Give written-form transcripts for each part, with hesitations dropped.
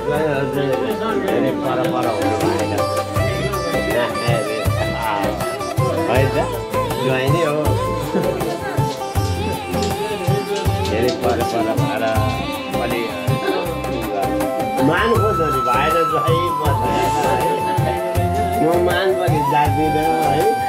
धेरै पर हुनु भएन होइन ज्वाइँ नै हो धेरै पर भएर अलि मान खोज्नु भएन ज्वाइँ म मान पनि जाग्दिनँ है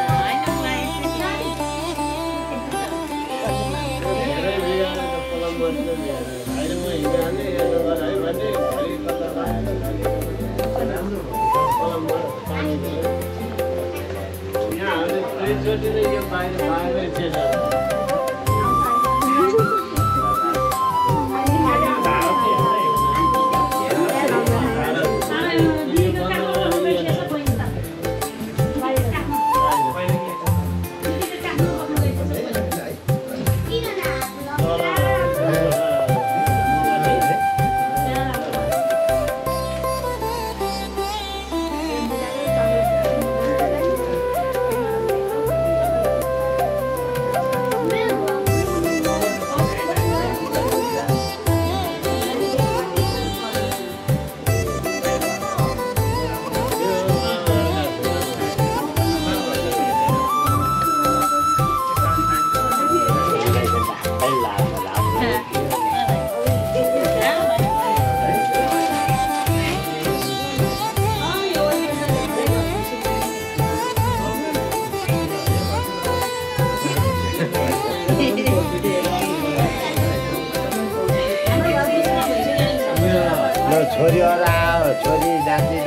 छोरी आयो छोरी जाँची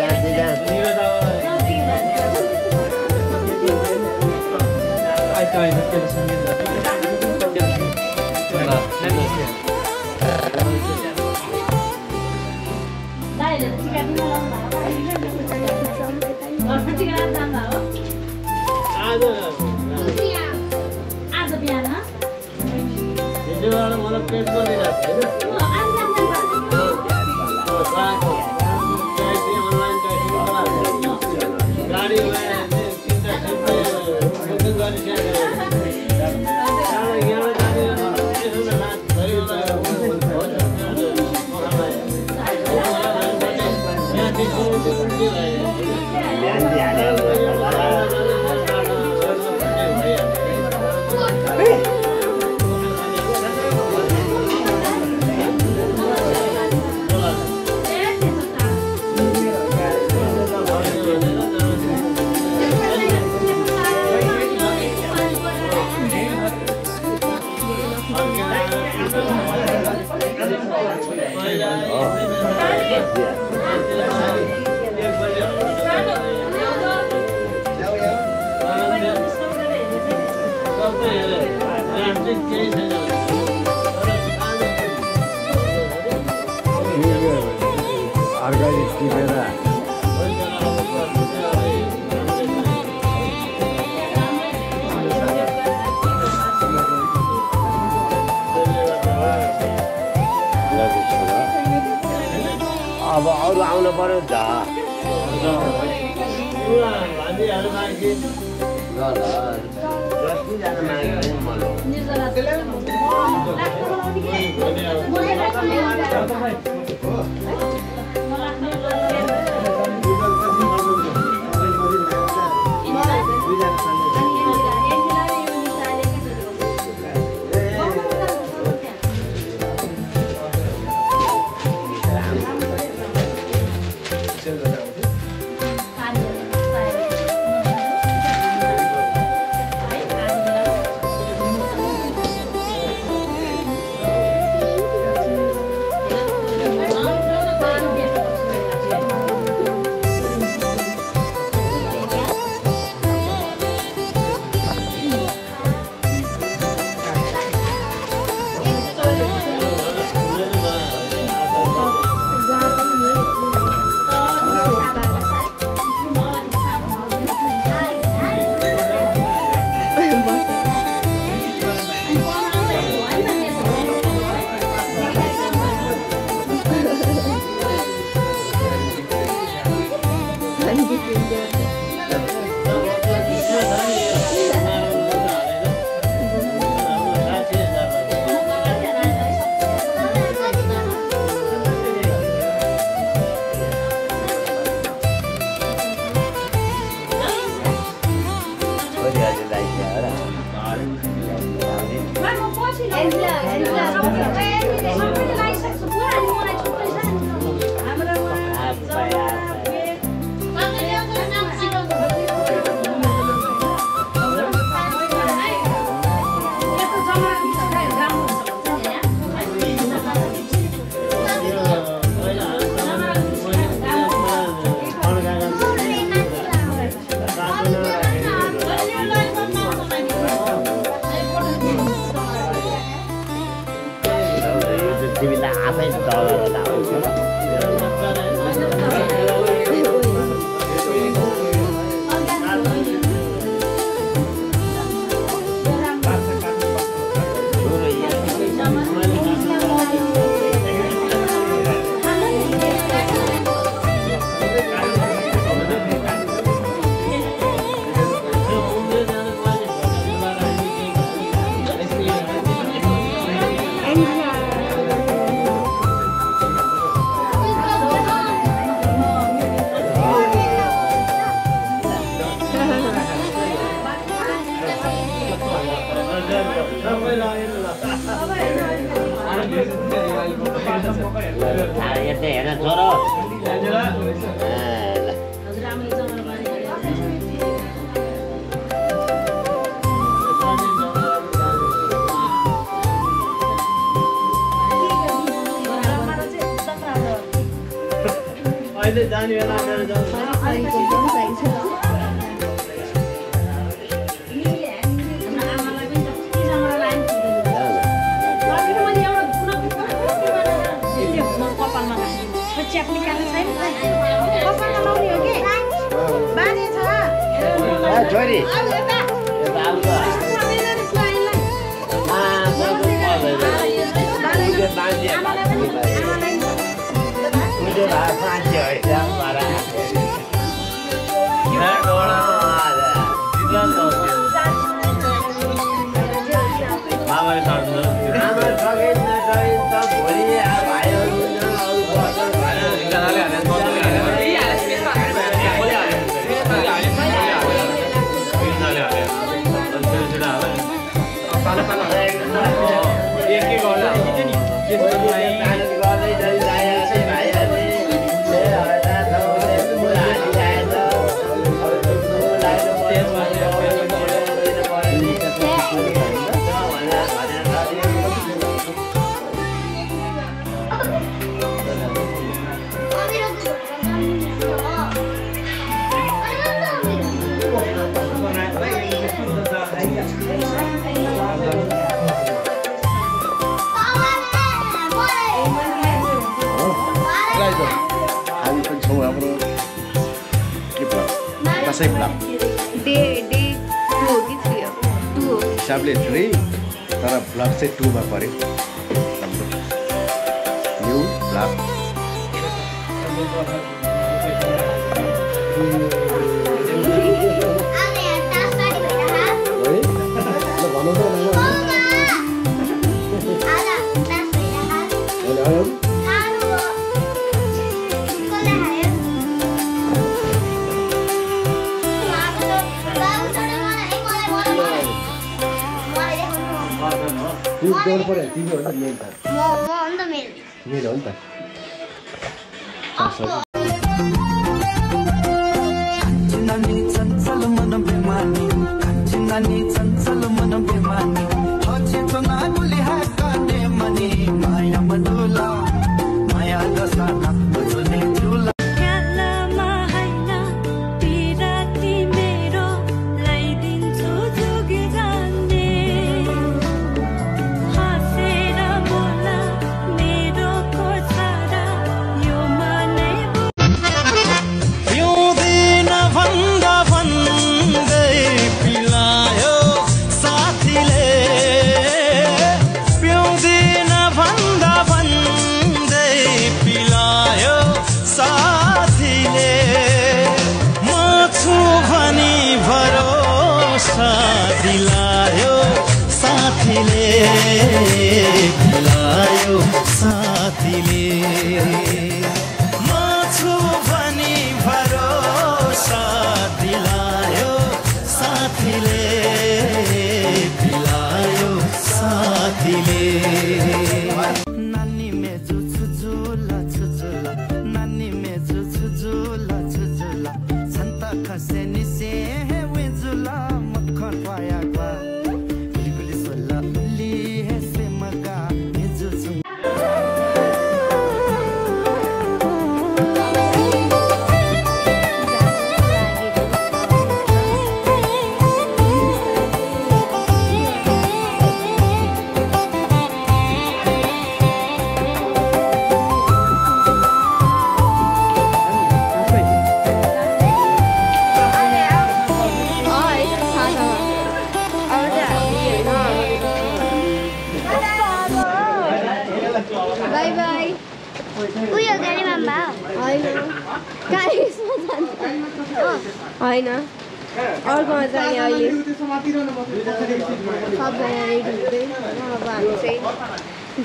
अब अरू आउनु पर्यो नि अहिले जाने बेला छोरी हिसाबले 3 तर ब्लक चाहिँ 2 मा पर्यो new block Don't put it. You don't need that. More on the milk. You don't that. Kaya kwa, kulikuli sola, li hese यो गाडी माम्बा होइन गाडीमा जान्छ होइन अर्कोमा जाने अहिले सबजना रेडी हुँदै अब हामी चाहिँ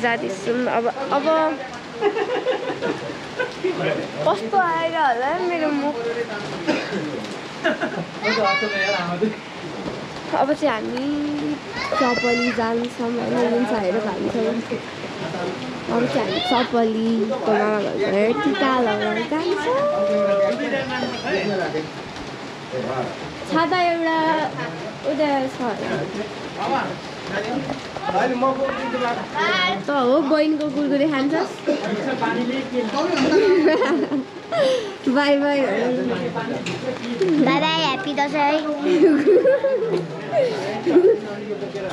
जाँदैछौँ अब कस्तो आएर होला मेरो मुख अब चाहिँ हामी चपली जान्छौँ होइन हेरेर भान्छौँ अब चाहिँ हामी चपलीको मामा घर टिका लगाएर जान्छौँ छाता एउटा उता छ त हो बहिनीको कुरकुरे खान्छस् bye bye bye bye happy Dashain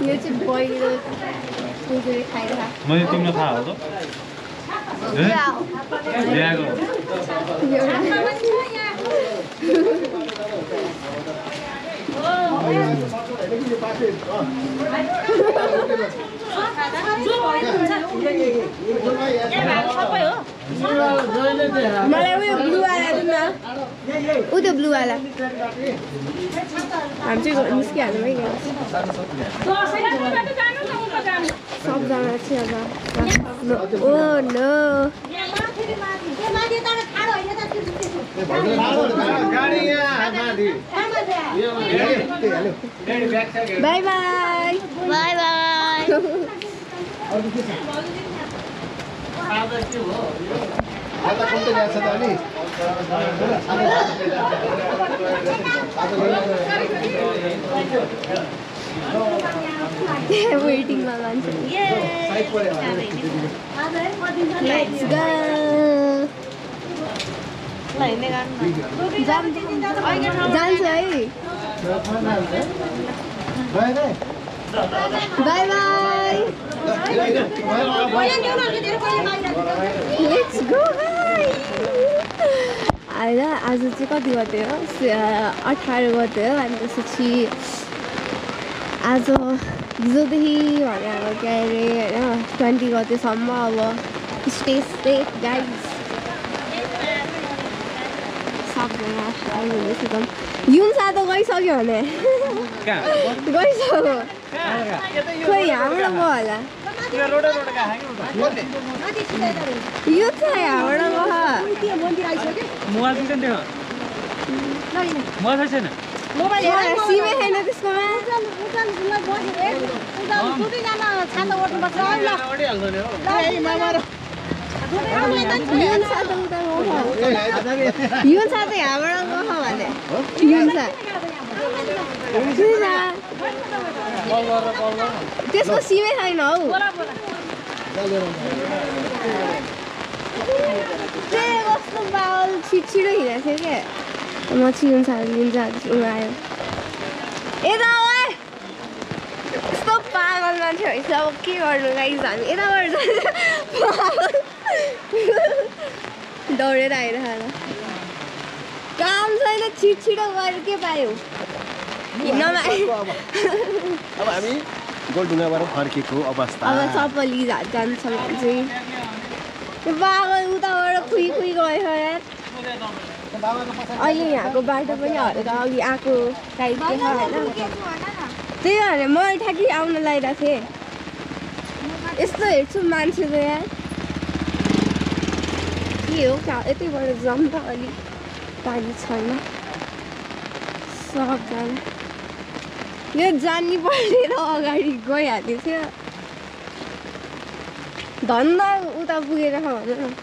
यो चाहिँ बहिनीको कुरकुरे खाइरहेको मैले तिमीलाई थाहा हो त ल्याएको मलाई उयो ब्लूवाला दिनु न ऊ त्यो ब्लूवाला हामी चाहिँ निस्किहाल्नु है सबजना चाहिँ अब oh no bye bye bye bye वेटिङमा लान्छ लेट्स गो जान्छ है बाई बाई लेट्स गो होइन आज चाहिँ कति गते हो 18 गते हो अनि त्यसपछि आज हिजोदेखि भने अब के अरे होइन 20 गतेसम्म अब स्टे सेफ गाइज सबजना हुँदैछ युन्सा त गइसक्यो भने गइसक्यो खोइ हाम्रो गयो होला यो चाहिँ हाम्रो सिमे छैन त्यसकोमा युन्सा त यहाँबाट गयो भने युन्सा त्यसको सिमै छैन हौ त्यही कस्तो बाल छिटो हिँडेको थियो क्या म चाहिँ युन्साहरू लिन्छ आयो यता यस्तो पागल मान्छे भएछ अब के गर्नु गाइस हामी यताबाट दौडेर आइरहेको काम छैन छिटो गरेर के पायो हिँड्नमा अब हामी गोलढुङ्गाबाट फर्केको अवस्था अब चपली जान्छ भने चाहिँ त्यो पागल उताबाट खुइ गयो यार अहिले यहाँको बाटो पनि हल्का अघि आएको टाइपको छ होइन त्यही भएर म ठ्याक्कै आउन लागिरहेको थिएँ यस्तो हेर्छु मान्छे त यार के हो यतैबाट जाउँ त अलिक पानी छैन सबजना यो जानी परेर अगाडि गइहाल्थ्यो थियो धन्दा उता पुगेर भन न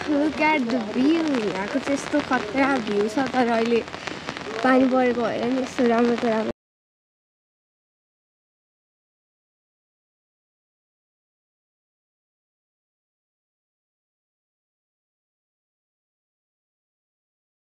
Look at the view. यहाँको चाहिँ यस्तो खतरा भ्यू छ तर अहिले पानी परेको भएर नि यस्तो राम्रो त राम्रो